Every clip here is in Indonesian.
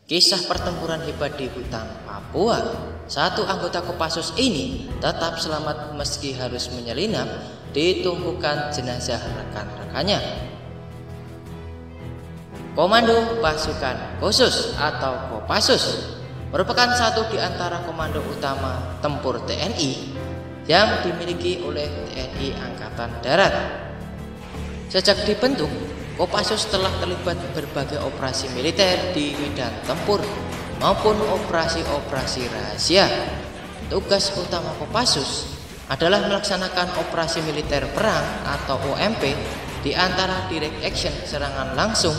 Kisah pertempuran hebat di hutan Papua. Satu anggota Kopassus ini tetap selamat meski harus menyelinap di tumpukan jenazah rekan-rekannya. Komando Pasukan Khusus atau Kopassus merupakan satu di antara komando utama tempur TNI yang dimiliki oleh TNI Angkatan Darat. Sejak dibentuk, Kopassus telah terlibat berbagai operasi militer di medan tempur maupun operasi-operasi rahasia. Tugas utama Kopassus adalah melaksanakan operasi militer perang atau OMP di antara direct action serangan langsung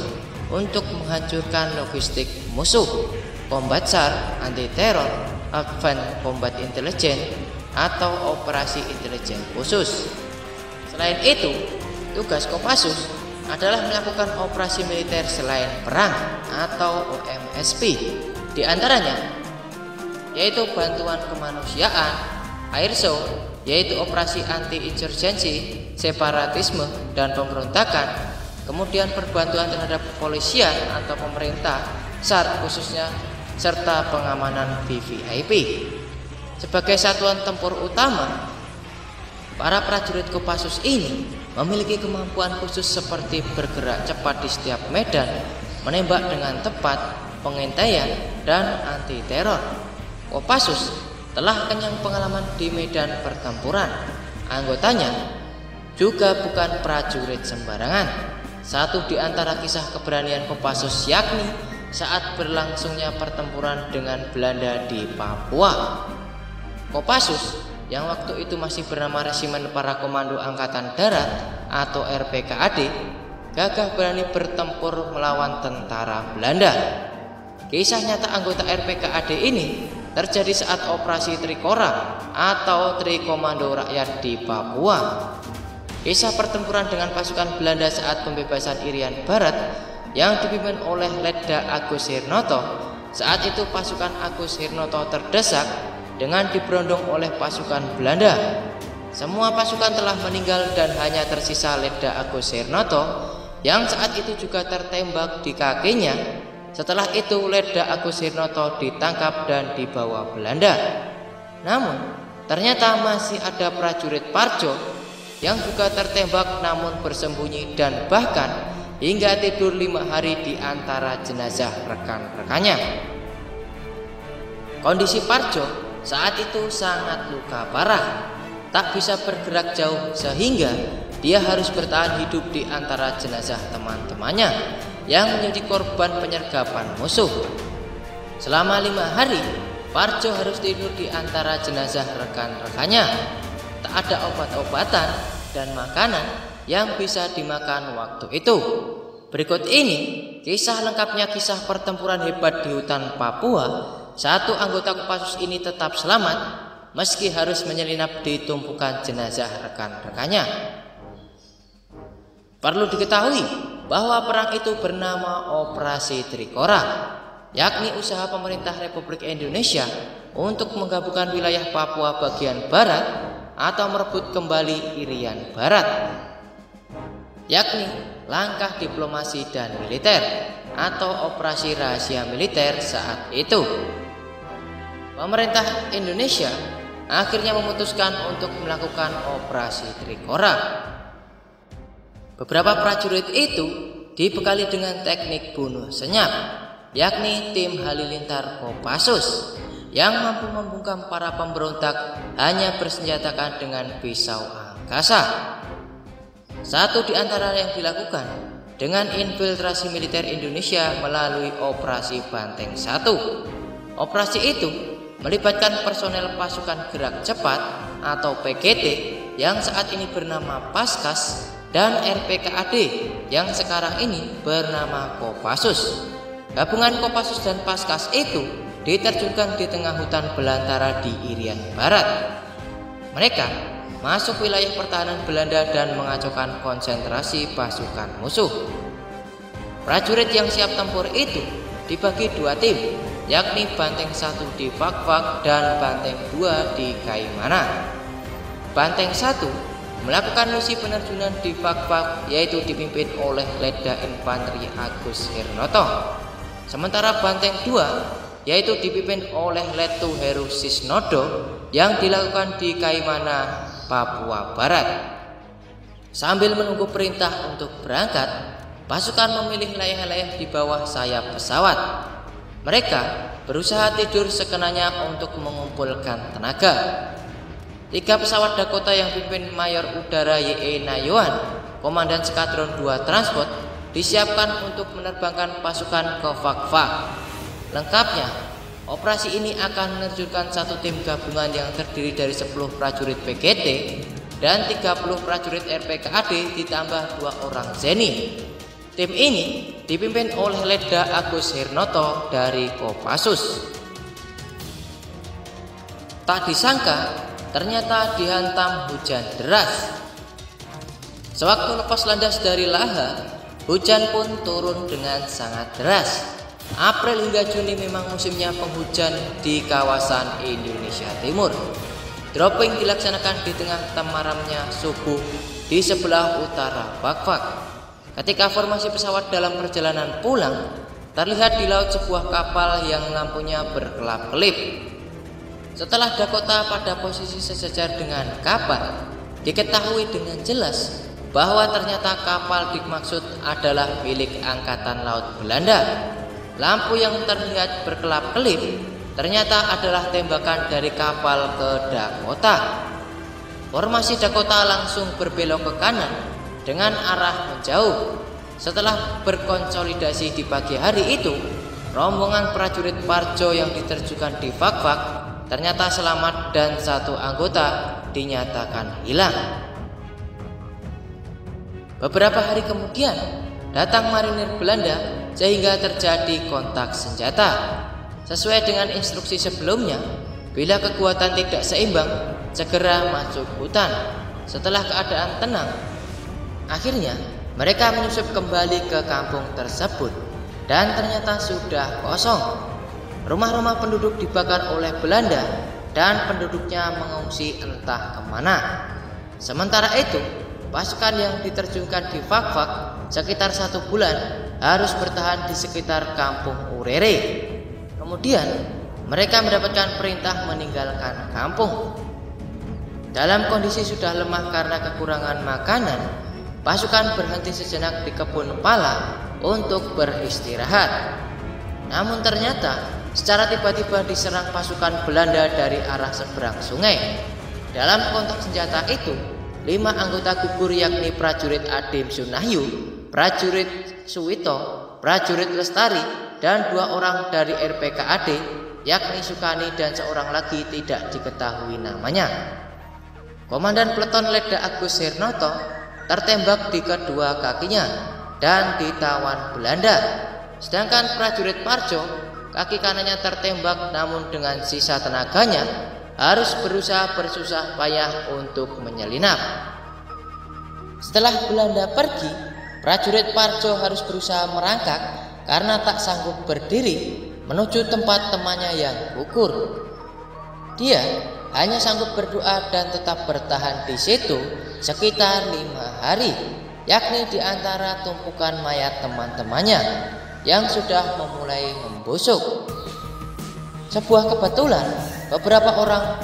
untuk menghancurkan logistik musuh, combat SAR, anti-teror, advanced combat intelligence, atau operasi intelijen khusus. Selain itu, tugas Kopassus adalah melakukan operasi militer selain perang atau OMSP, di antaranya yaitu bantuan kemanusiaan, air show, yaitu operasi anti-insurgensi, separatisme, dan pemberontakan, kemudian perbantuan terhadap kepolisian atau pemerintah, SAR khususnya, serta pengamanan VVIP. Sebagai satuan tempur utama, para prajurit Kopassus ini memiliki kemampuan khusus seperti bergerak cepat di setiap medan, menembak dengan tepat, pengintaian, dan anti-teror. Kopassus telah kenyang pengalaman di medan pertempuran. Anggotanya juga bukan prajurit sembarangan. Satu di antara kisah keberanian Kopassus yakni saat berlangsungnya pertempuran dengan Belanda di Papua. Kopassus yang waktu itu masih bernama Resimen Para Komando Angkatan Darat atau RPKAD, gagah berani bertempur melawan tentara Belanda. Kisah nyata anggota RPKAD ini terjadi saat operasi Trikora atau Trikomando Rakyat di Papua. Kisah pertempuran dengan pasukan Belanda saat pembebasan Irian Barat yang dipimpin oleh Letda Agus Hirnoto. Saat itu pasukan Agus Hirnoto terdesak dengan diberondong oleh pasukan Belanda. Semua pasukan telah meninggal dan hanya tersisa Letda Agus Hirnoto yang saat itu juga tertembak di kakinya. Setelah itu Letda Agus Hirnoto ditangkap dan dibawa Belanda. Namun ternyata masih ada prajurit Parjo yang juga tertembak namun bersembunyi dan bahkan hingga tidur 5 hari di antara jenazah rekan-rekannya. Kondisi Parjo saat itu sangat luka parah, tak bisa bergerak jauh sehingga dia harus bertahan hidup di antara jenazah teman-temannya yang menjadi korban penyergapan musuh. Selama 5 hari, Parjo harus tidur di antara jenazah rekan-rekannya. Tak ada obat-obatan dan makanan yang bisa dimakan waktu itu. Berikut ini kisah lengkapnya kisah pertempuran hebat di hutan Papua. Satu anggota Kopassus ini tetap selamat meski harus menyelinap di tumpukan jenazah rekan-rekannya. Perlu diketahui bahwa perang itu bernama Operasi Trikora, yakni usaha pemerintah Republik Indonesia untuk menggabungkan wilayah Papua bagian barat atau merebut kembali Irian Barat, yakni langkah diplomasi dan militer atau operasi rahasia militer saat itu. Pemerintah Indonesia akhirnya memutuskan untuk melakukan operasi Trikora. Beberapa prajurit itu dibekali dengan teknik bunuh senyap, yakni tim halilintar Kopassus yang mampu membungkam para pemberontak hanya bersenjatakan dengan pisau angkasa. Satu di antara yang dilakukan dengan infiltrasi militer Indonesia melalui Operasi Banteng 1. Operasi itu melibatkan personel pasukan gerak cepat atau PGT yang saat ini bernama Paskas dan RPKAD yang sekarang ini bernama Kopassus. Gabungan Kopassus dan Paskas itu diterjunkan di tengah hutan belantara di Irian Barat. Mereka masuk wilayah pertahanan Belanda dan mengacaukan konsentrasi pasukan musuh. Prajurit yang siap tempur itu dibagi 2 tim, yakni Banteng 1 di Fakfak dan Banteng 2 di Kaimana. Banteng 1 melakukan misi penerjunan di Fakfak yaitu dipimpin oleh Letda Infanteri Agus Hirnoto. Sementara Banteng II yaitu dipimpin oleh Letu Heru Sisnodo yang dilakukan di Kaimana, Papua Barat. Sambil menunggu perintah untuk berangkat, pasukan memilih layah-layah di bawah sayap pesawat. Mereka berusaha tidur sekenanya untuk mengumpulkan tenaga. 3 pesawat Dakota yang dipimpin Mayor Udara Y.E. Nayoan, Komandan Skadron 2 Transport, disiapkan untuk menerbangkan pasukan ke Fak-Fak. Lengkapnya, operasi ini akan menerjunkan satu tim gabungan yang terdiri dari 10 prajurit PGT dan 30 prajurit RPKAD ditambah 2 orang Zeni. Tim ini dipimpin oleh Letda Agus Hirnoto dari Kopassus. Tak disangka, ternyata dihantam hujan deras. Sewaktu lepas landas dari Laha, hujan pun turun dengan sangat deras. April hingga Juni memang musimnya penghujan di kawasan Indonesia Timur. Dropping dilaksanakan di tengah temaramnya subuh di sebelah utara Fak-Fak. Ketika formasi pesawat dalam perjalanan pulang, terlihat di laut sebuah kapal yang lampunya berkelap-kelip. Setelah Dakota pada posisi sejajar dengan kapal, diketahui dengan jelas bahwa ternyata kapal dimaksud adalah milik Angkatan Laut Belanda. Lampu yang terlihat berkelap-kelip ternyata adalah tembakan dari kapal ke Dakota. Formasi Dakota langsung berbelok ke kanan dengan arah menjauh. Setelah berkonsolidasi di pagi hari itu, rombongan prajurit Parjo yang diterjunkan di Fak-Fak ternyata selamat dan 1 anggota dinyatakan hilang. Beberapa hari kemudian datang marinir Belanda sehingga terjadi kontak senjata. Sesuai dengan instruksi sebelumnya, bila kekuatan tidak seimbang, segera masuk hutan. Setelah keadaan tenang, akhirnya mereka menyusup kembali ke kampung tersebut dan ternyata sudah kosong. Rumah-rumah penduduk dibakar oleh Belanda dan penduduknya mengungsi entah kemana. Sementara itu, pasukan yang diterjunkan di Fak-Fak sekitar 1 bulan harus bertahan di sekitar kampung Urere. Kemudian mereka mendapatkan perintah meninggalkan kampung. Dalam kondisi sudah lemah karena kekurangan makanan, pasukan berhenti sejenak di kebun pala untuk beristirahat. Namun ternyata secara tiba-tiba diserang pasukan Belanda dari arah seberang sungai. Dalam kontak senjata itu, 5 anggota gugur yakni prajurit Adim Sunahyu, prajurit Suwito, prajurit Lestari, dan 2 orang dari RPKAD yakni Sukani dan seorang lagi tidak diketahui namanya. Komandan Peleton Letda Agus Hirnoto tertembak di kedua kakinya dan ditawan Belanda. Sedangkan prajurit Parjo kaki kanannya tertembak namun dengan sisa tenaganya harus berusaha bersusah payah untuk menyelinap. Setelah Belanda pergi, prajurit Parjo harus berusaha merangkak karena tak sanggup berdiri menuju tempat temannya yang gugur. Dia hanya sanggup berdoa dan tetap bertahan di situ sekitar 5 hari, yakni di antara tumpukan mayat teman-temannya yang sudah memulai membusuk. Sebuah kebetulan, beberapa orang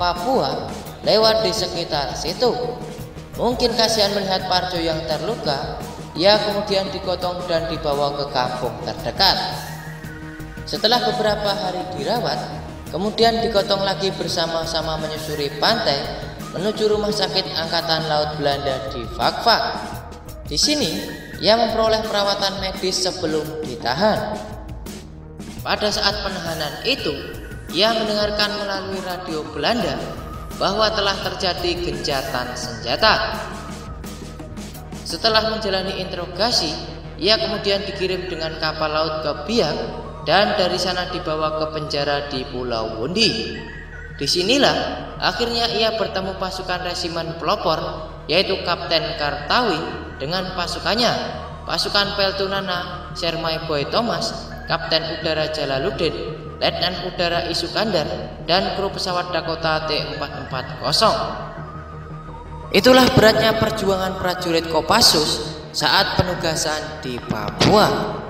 Papua lewat di sekitar situ. Mungkin kasihan melihat Parjo yang terluka, ia kemudian digotong dan dibawa ke kampung terdekat. Setelah beberapa hari dirawat, kemudian digotong lagi bersama-sama menyusuri pantai menuju rumah sakit Angkatan Laut Belanda di Fak-Fak. Di sini, ia memperoleh perawatan medis sebelum ditahan. Pada saat penahanan itu, ia mendengarkan melalui radio Belanda bahwa telah terjadi gencatan senjata. Setelah menjalani interogasi, ia kemudian dikirim dengan kapal laut ke Biak dan dari sana dibawa ke penjara di Pulau Wundi. Disinilah akhirnya ia bertemu pasukan resimen pelopor, yaitu Kapten Kartawi dengan pasukannya, pasukan Peltunana Sermai Boy Thomas, Kapten Udara Jalaluddin, Letnan Udara Isukandar, dan kru pesawat Dakota T-440. Itulah beratnya perjuangan prajurit Kopassus saat penugasan di Papua.